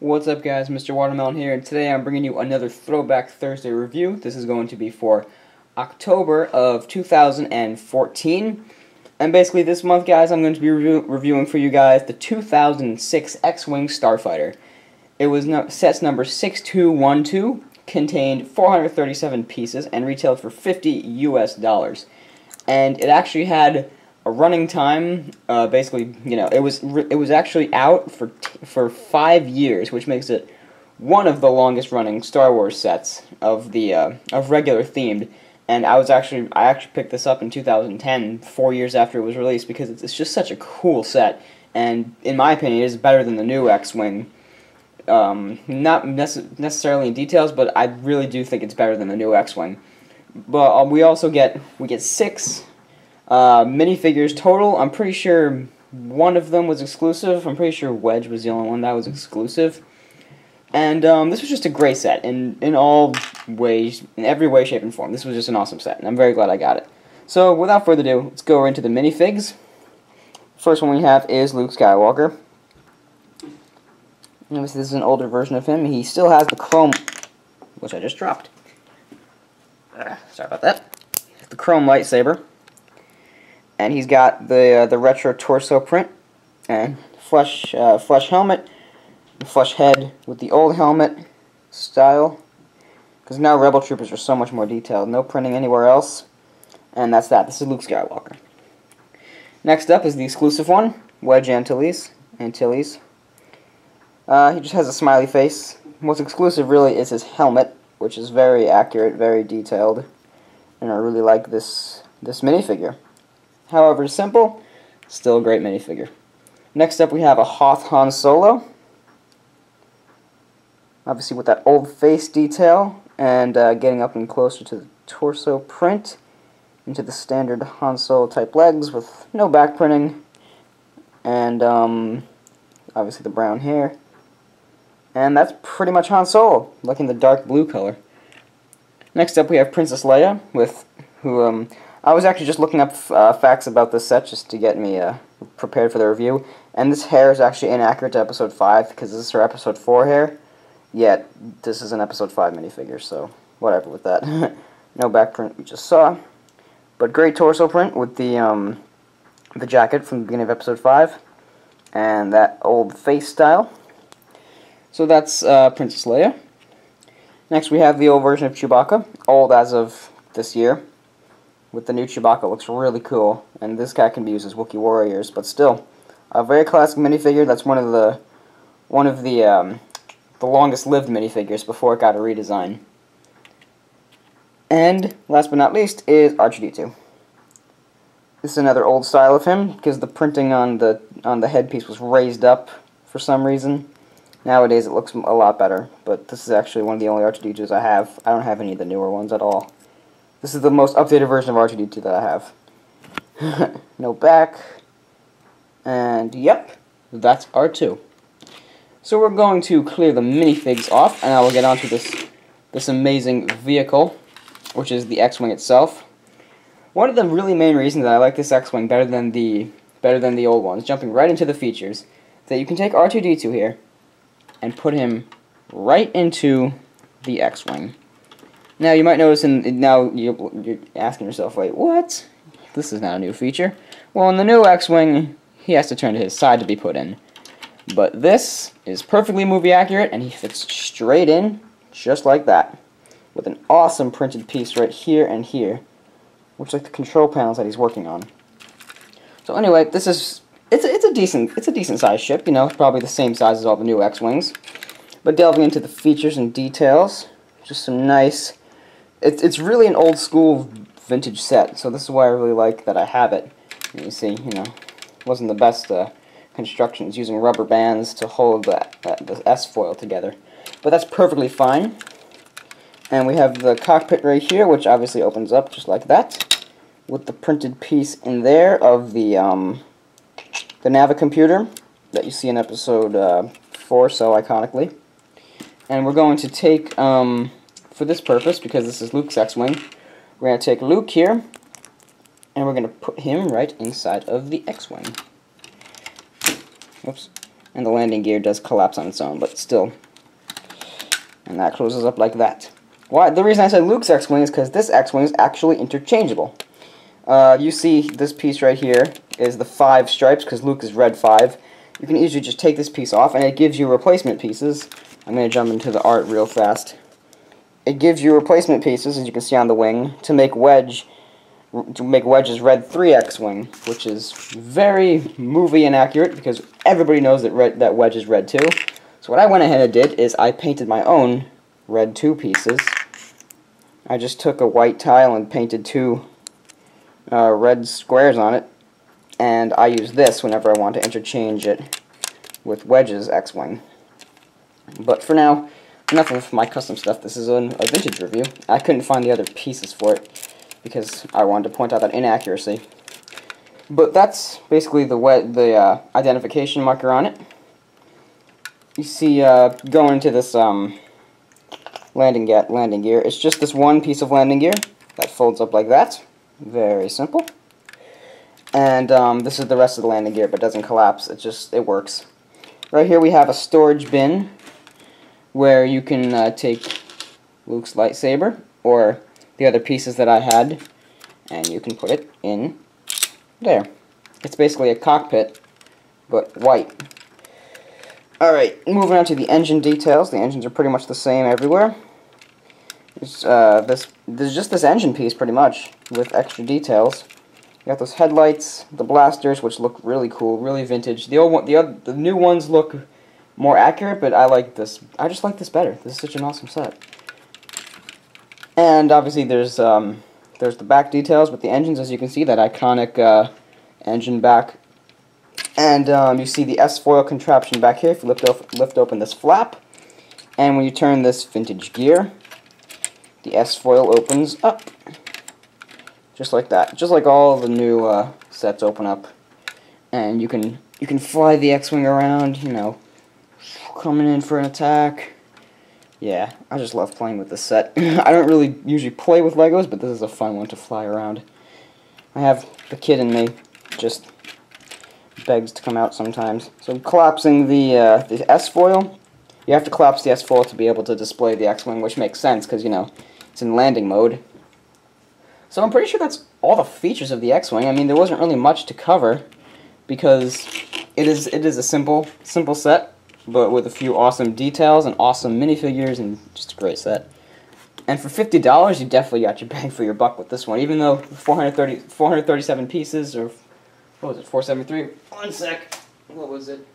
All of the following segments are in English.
What's up, guys? MisterWaterMelon here, and today I'm bringing you another Throwback Thursday review. This is going to be for October of 2014. And basically this month, guys, I'm going to be reviewing for you guys the 2006 X-Wing Starfighter. It was sets number 6212, contained 437 pieces, and retailed for $50 US. And it actually had a running time, basically, it was actually out for 5 years, which makes it one of the longest running Star Wars sets of regular themed. And I actually picked this up in 2010, 4 years after it was released, because it's just such a cool set, and in my opinion, it is better than the new X-Wing. Not necessarily in details, but I really do think it's better than the new X-Wing. But we get 6 minifigures total. I'm pretty sure one of them was exclusive. I'm pretty sure Wedge was the only one that was exclusive. And this was just a great set in all ways, in every way, shape, and form. This was just an awesome set, and I'm very glad I got it. So without further ado, let's go into the minifigs. First one we have is Luke Skywalker. Notice this is an older version of him. He still has the chrome, which I just dropped. Sorry about that. The chrome lightsaber. And he's got the retro torso print and flesh helmet, and flesh head with the old helmet style. Because now Rebel Troopers are so much more detailed. No printing anywhere else. And that's that. This is Luke Skywalker. Next up is the exclusive one, Wedge Antilles. He just has a smiley face. What's exclusive really is his helmet, which is very accurate, very detailed, and I really like this minifigure. However simple, still a great minifigure. Next up we have a Hoth Han Solo. Obviously with that old face detail, and getting up and closer to the torso print, into the standard Han Solo type legs with no back printing, and obviously the brown hair. And that's pretty much Han Solo, like in the dark blue color. Next up we have Princess Leia, who I was actually just looking up facts about this set just to get me prepared for the review. And this hair is actually inaccurate to Episode 5, because this is her Episode 4 hair. Yet, this is an Episode 5 minifigure, so whatever with that. No back print, we just saw. But great torso print with the jacket from the beginning of Episode 5. And that old face style. So that's Princess Leia. Next we have the old version of Chewbacca, old as of this year. With the new Chewbacca, it looks really cool, and this guy can be used as Wookiee warriors, but still, a very classic minifigure. That's one of the longest-lived minifigures before it got a redesign. And last but not least is R2-D2. This is another old style of him, because the printing on the headpiece was raised up for some reason. Nowadays it looks a lot better, but this is actually one of the only R2-D2s I have. I don't have any of the newer ones at all. This is the most updated version of R2-D2 that I have. No back. And yep, that's R2. So we're going to clear the minifigs off, and I will get onto this amazing vehicle, which is the X-Wing itself. One of the really main reasons that I like this X-Wing better than the old ones, jumping right into the features, is that you can take R2-D2 here and put him right into the X-Wing. Now you might notice, now you're asking yourself, wait, what? This is not a new feature. Well, in the new X-Wing, he has to turn to his side to be put in. But this is perfectly movie accurate, and he fits straight in, just like that. With an awesome printed piece right here and here. Looks like the control panels that he's working on. So anyway, it's a decent sized ship, it's probably the same size as all the new X-Wings. But delving into the features and details, just some nice. It's really an old school vintage set, so this is why I really like that I have it. And you see, wasn't the best construction. It's using rubber bands to hold the S-foil together. But that's perfectly fine. And we have the cockpit right here, which obviously opens up just like that, with the printed piece in there of the Navicomputer that you see in Episode 4 so iconically. And we're going to take, for this purpose, because this is Luke's X-Wing, we're going to take Luke here, and we're going to put him right inside of the X-Wing. Oops. and the landing gear does collapse on its own, but still. And that closes up like that. Why? The reason I said Luke's X-Wing is because this X-Wing is actually interchangeable. You see this piece right here is the 5 stripes, because Luke is red 5. You can easily just take this piece off, and it gives you replacement pieces. I'm going to jump into the art real fast. It gives you replacement pieces, as you can see on the wing, to make Wedge's red 3 X-Wing, which is very movie inaccurate, because everybody knows that Wedge is red 2. So what I went ahead and did is I painted my own red 2 pieces. I just took a white tile and painted 2 red squares on it, and I use this whenever I want to interchange it with Wedge's X-Wing. But for now, enough of my custom stuff. This is a vintage review. I couldn't find the other pieces for it because I wanted to point out that inaccuracy. But that's basically the identification marker on it. You see, going into this landing gear, it's just this one piece of landing gear that folds up like that. Very simple. And this is the rest of the landing gear, but doesn't collapse. It works. Right here we have a storage bin where you can take Luke's lightsaber or the other pieces that I had, and you can put it in there. It's basically a cockpit, but white. Alright, moving on to the engine details. The engines are pretty much the same everywhere. There's just this engine piece, pretty much, with extra details. You got those headlights, the blasters, which look really cool, really vintage. The new ones look more accurate, but I like this. I just like this better. This is such an awesome set. And obviously, there's the back details with the engines, as you can see, that iconic engine back. And you see the S-foil contraption back here if you lift open this flap. And when you turn this vintage gear, the S-foil opens up. Just like that. Just like all the new sets open up. And you can fly the X-Wing around, you know, coming in for an attack. Yeah, I just love playing with this set. I don't really usually play with Legos, but this is a fun one to fly around. I have the kid in me just begs to come out sometimes. So collapsing the S-foil, you have to collapse the S-foil to be able to display the X-Wing, which makes sense because, you know, it's in landing mode. So I'm pretty sure that's all the features of the X-Wing. I mean, there wasn't really much to cover because it is a simple set, but with a few awesome details and awesome minifigures and just a great set. And for $50, you definitely got your bang for your buck with this one. Even though 437 pieces, or what was it, 473? One sec. What was it?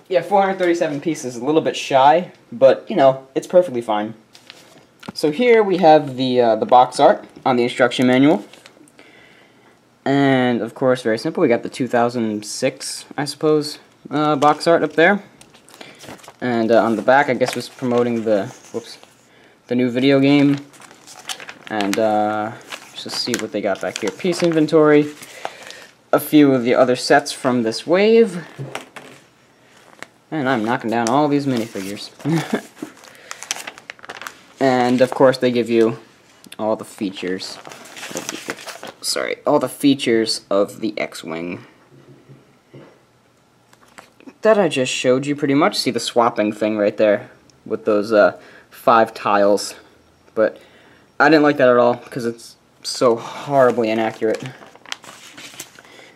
Yeah, 437 pieces, a little bit shy, but you know, it's perfectly fine. So here we have the box art on the instruction manual. And of course, very simple, we got the 2006, I suppose, box art up there. And on the back, I guess, was promoting the new video game. And just see what they got back here. Piece inventory, a few of the other sets from this wave. And I'm knocking down all these minifigures. And of course, they give you all the features. All the features of the X-Wing that I just showed you pretty much. See the swapping thing right there with those 5 tiles. But I didn't like that at all because it's so horribly inaccurate.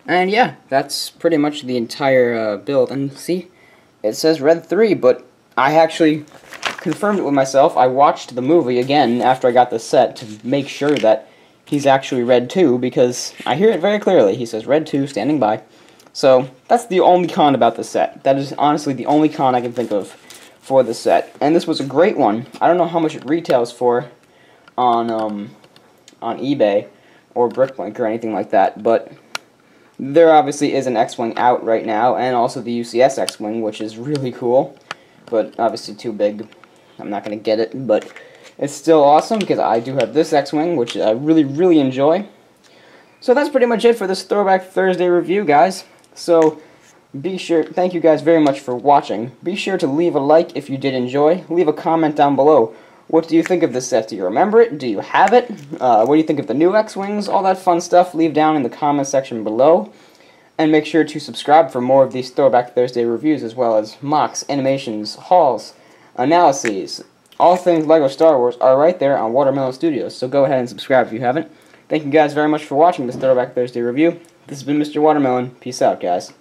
And yeah, that's pretty much the entire build. And see, it says Red 3, but I actually confirmed it with myself. I watched the movie again after I got the set to make sure that he's actually Red 2, because I hear it very clearly. He says Red 2 standing by. So that's the only con about the set. That is honestly the only con I can think of for the set. And this was a great one. I don't know how much it retails for on eBay or Bricklink or anything like that, but there obviously is an X-Wing out right now, and also the UCS X-Wing, which is really cool, but obviously too big. I'm not going to get it, but it's still awesome because I do have this X-Wing, which I really, really enjoy. So that's pretty much it for this Throwback Thursday review, guys. So be sure, thank you guys very much for watching. Be sure to leave a like if you did enjoy. Leave a comment down below. What do you think of this set? Do you remember it? Do you have it? What do you think of the new X-Wings? All that fun stuff, leave down in the comment section below. And make sure to subscribe for more of these Throwback Thursday reviews, as well as mocks, animations, hauls, analyses. All things LEGO Star Wars are right there on Watermelon Studios, so go ahead and subscribe if you haven't. Thank you guys very much for watching this Throwback Thursday review. This has been Mr. Watermelon. Peace out, guys.